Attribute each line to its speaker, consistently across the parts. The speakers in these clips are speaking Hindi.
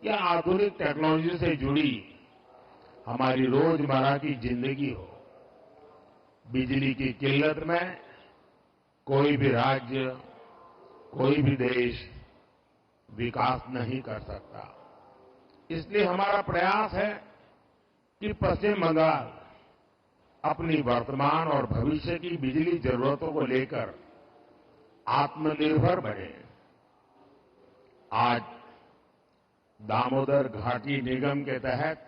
Speaker 1: या आधुनिक टेक्नोलॉजी से जुड़ी हमारी रोजमर्रा की जिंदगी हो, बिजली की किल्लत में कोई भी राज्य, कोई भी देश विकास नहीं कर सकता। इसलिए हमारा प्रयास है कि पश्चिम बंगाल अपनी वर्तमान और भविष्य की बिजली जरूरतों को लेकर आत्मनिर्भर बने। आज दामोदर घाटी निगम के तहत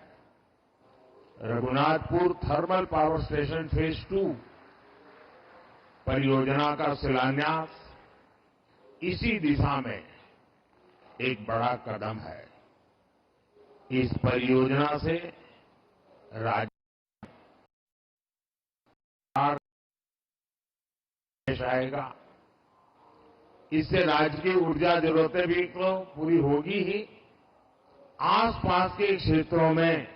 Speaker 1: Raghunathpur thermal power station phase 2 परियोजना का शिलान्यास इसी दिशा में एक बड़ा कदम है। इस परियोजना से राज्य आएगा। इससे राज्य की ऊर्जा जरूरतें भी तो पूरी होगी ही, आसपास के क्षेत्रों में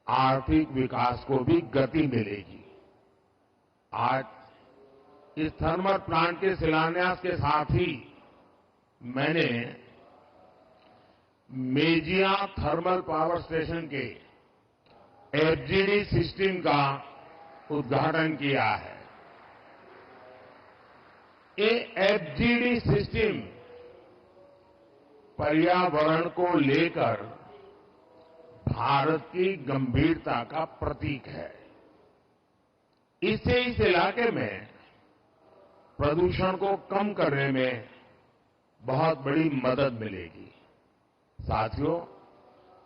Speaker 1: आर्थिक विकास को भी गति मिलेगी। आज इस थर्मल प्लांट के शिलान्यास के साथ ही मैंने मेजिया थर्मल पावर स्टेशन के एफजीडी सिस्टम का उद्घाटन किया है। ये एफजीडी सिस्टम पर्यावरण को लेकर भारत की गंभीरता का प्रतीक है। इससे इस इलाके में प्रदूषण को कम करने में बहुत बड़ी मदद मिलेगी। साथियों,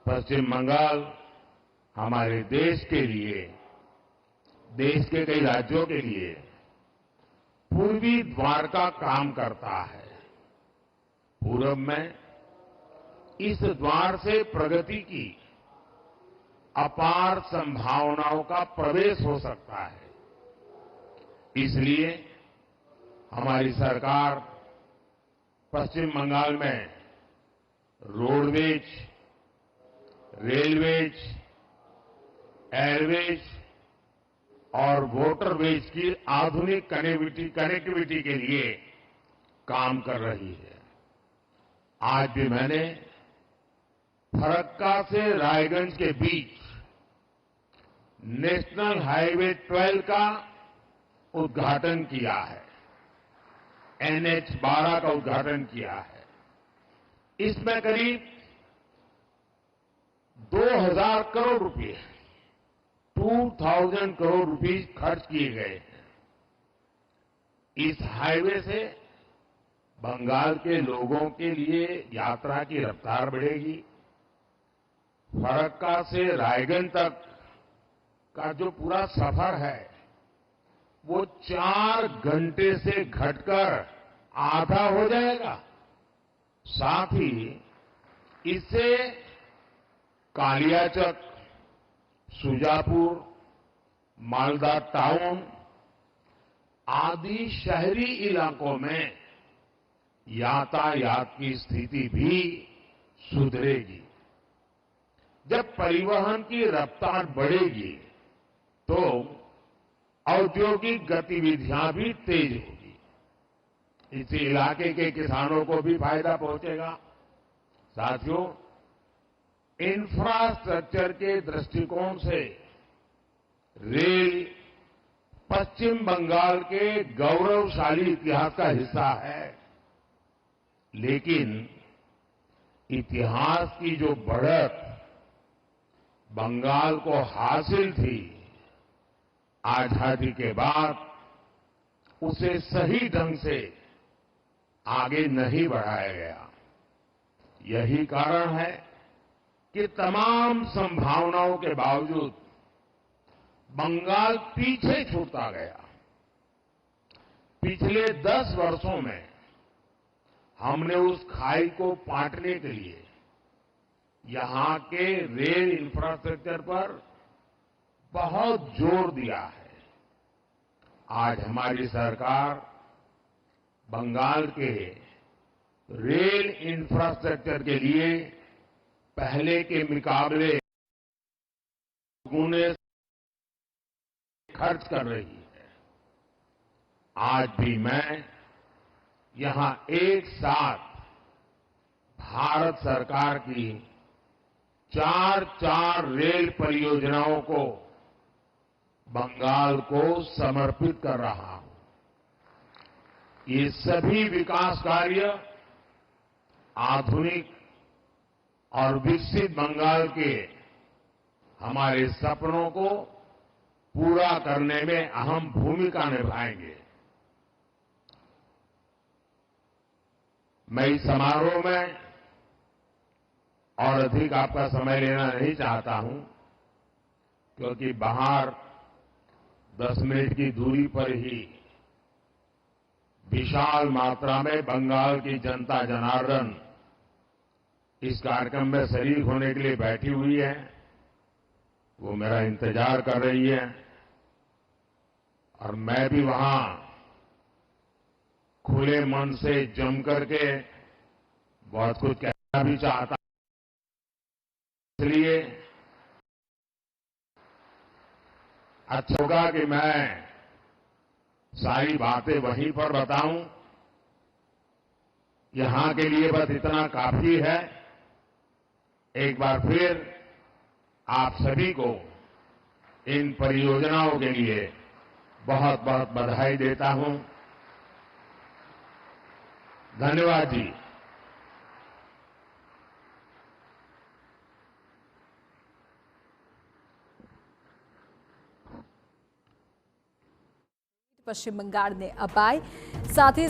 Speaker 1: पश्चिम बंगाल हमारे देश के लिए, देश के कई राज्यों के लिए पूर्वी द्वार का काम करता है। पूरब में इस द्वार से प्रगति की अपार संभावनाओं का प्रवेश हो सकता है। इसलिए हमारी सरकार पश्चिम बंगाल में रोडवेज, रेलवेज, एयरवेज और वाटरवेज की आधुनिक कनेक्टिविटी के लिए काम कर रही है। आज भी मैंने फरक्का से रायगंज के बीच नेशनल हाईवे 12 का उद्घाटन किया है। NH 12 का उद्घाटन किया है। इसमें करीब 2000 करोड़ रुपए 2000 करोड़ रुपए खर्च किए गए हैं। इस हाईवे से बंगाल के लोगों के लिए यात्रा की रफ्तार बढ़ेगी। फरक्का से रायगंज तक का जो पूरा सफर है वो 4 घंटे से घटकर आधा हो जाएगा। साथ ही इससे कालियाचक, सुजापुर, मालदा टाउन आदि शहरी इलाकों में यातायात की स्थिति भी सुधरेगी। जब परिवहन की रफ्तार बढ़ेगी तो औद्योगिक गतिविधियां भी तेज होगी। इसी इलाके के किसानों को भी फायदा पहुंचेगा। साथियों, इंफ्रास्ट्रक्चर के दृष्टिकोण से रेल पश्चिम बंगाल के गौरवशाली इतिहास का हिस्सा है। लेकिन इतिहास की जो बढ़त बंगाल को हासिल थी, आजादी के बाद उसे सही ढंग से आगे नहीं बढ़ाया गया। यही कारण है कि तमाम संभावनाओं के बावजूद बंगाल पीछे छूटता गया। पिछले 10 वर्षों में हमने उस खाई को पाटने के लिए यहां के रेल इंफ्रास्ट्रक्चर पर बहुत जोर दिया है। आज हमारी सरकार बंगाल के रेल इंफ्रास्ट्रक्चर के लिए पहले के मुकाबले गुने खर्च कर रही है। आज भी मैं यहां एक साथ भारत सरकार की 4 रेल परियोजनाओं को बंगाल को समर्पित कर रहा हूं। ये सभी विकास कार्य आधुनिक और विकसित बंगाल के हमारे सपनों को पूरा करने में अहम भूमिका निभाएंगे। मैं इस समारोह में और अधिक आपका समय लेना नहीं चाहता हूं, क्योंकि बाहर 10 मिनट की दूरी पर ही विशाल मात्रा में बंगाल की जनता जनार्दन इस कार्यक्रम में शरीक होने के लिए बैठी हुई है। वो मेरा इंतजार कर रही है और मैं भी वहां खुले मन से जम करके बहुत कुछ कहना भी चाहता हूं। इसलिए अच्छा होगा कि मैं सारी बातें वहीं पर बताऊं। यहां के लिए बस इतना काफी है। एक बार फिर आप सभी को इन परियोजनाओं के लिए बहुत बहुत बधाई देता हूं। धन्यवाद जी।
Speaker 2: પશ્ચિમ બંગાળને અપાય સાથે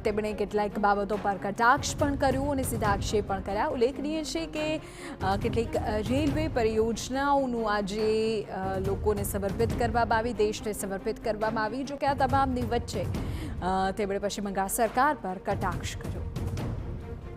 Speaker 2: તેમણે કેટલાક બાબતો પર કટાક્ષ પણ કર્યું અને સીધા આક્ષેપ પણ કર્યા। ઉલ્લેખનીય છે કે કેટલીક રેલવે પરિયોજનાઓનું આજે લોકોને સમર્પિત કરવામાં આવી, દેશને સમર્પિત કરવામાં આવી। જો કે આ તમામની વચ્ચે તેમણે પશ્ચિમ બંગાળ સરકાર પર કટાક્ષ કર્યો।